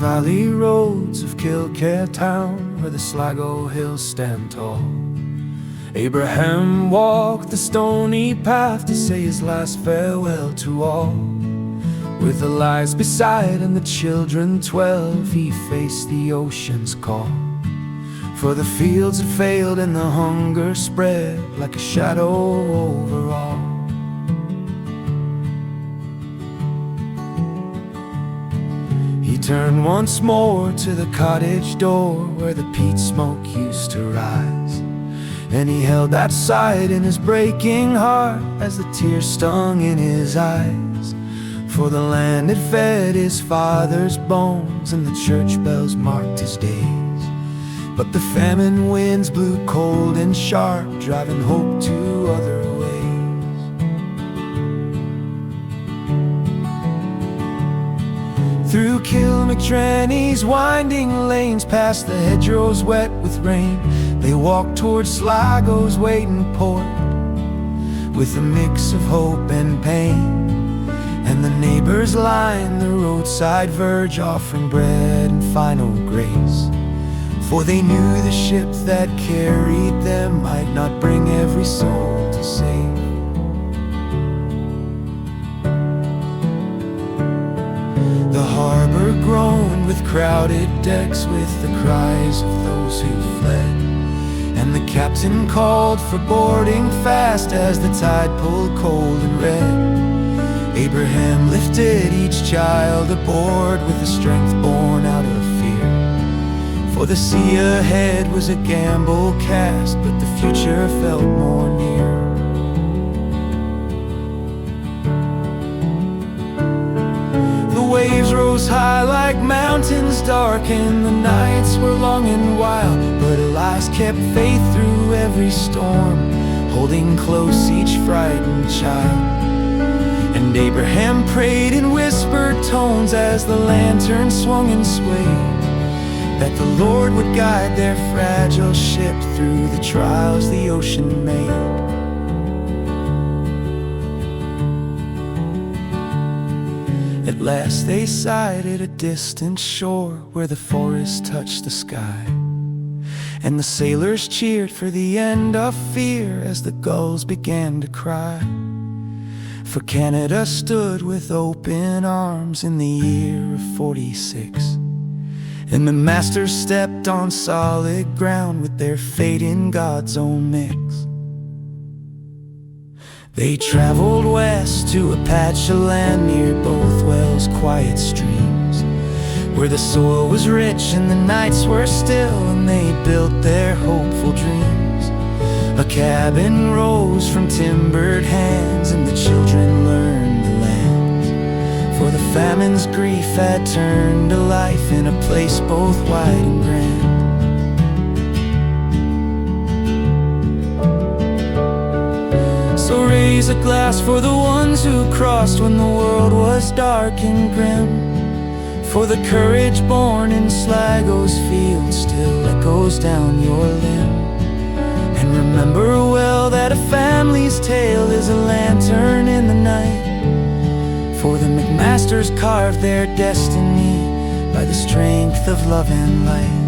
valley roads of Kilcare town, where the Sligo hills stand tall, Abraham walked the stony path to say his last farewell to all. With the lies beside and the children 12, he faced the ocean's call. For the fields had failed and the hunger spread like a shadow over all. He turned once more to the cottage door where the peat smoke used to rise, and he held that sight in his breaking heart as the tears stung in his eyes. For the land had fed his father's bones and the church bells marked his days. But the famine winds blew cold and sharp, driving hope to other ways. Through Kilmactrenny's winding lanes, past the hedgerows wet with rain, they walked towards Sligo's waiting port, with a mix of hope and pain. And the neighbors lined the roadside verge, offering bread and final grace. For they knew the ship that carried them might not bring every soul to save. The harbor groaned with crowded decks, with the cries of those who fled, and the captain called for boarding fast as the tide pulled cold and red. Abraham lifted each child aboard with a strength born out of fear. For the sea ahead was a gamble cast, but the future felt more near. The waves rose high like mountains dark, and the nights were long and wild, but Elias kept faith through every storm, holding close each frightened child. And Abraham prayed in whispered tones as the lantern swung and swayed, that the Lord would guide their fragile ship through the trials the ocean made. At last they sighted a distant shore where the forest touched the sky, and the sailors cheered for the end of fear as the gulls began to cry. For Canada stood with open arms in the year of 46, and McMaster stepped on solid ground with their fate in God's own mix. They traveled west to a patch of land near Bothwell's quiet streams, where the soil was rich and the nights were still, and they built their hopeful dreams. A cabin rose from timbered hands, and the children learned the land. For the famine's grief had turned to life in a place both wide and grand. So raise a glass for the ones who crossed when the world was dark and grim, for the courage born in Sligo's fields still echoes down your limb. And remember well that a family's tale is a lantern in the night, for the McMasters carved their destiny by the strength of love and light.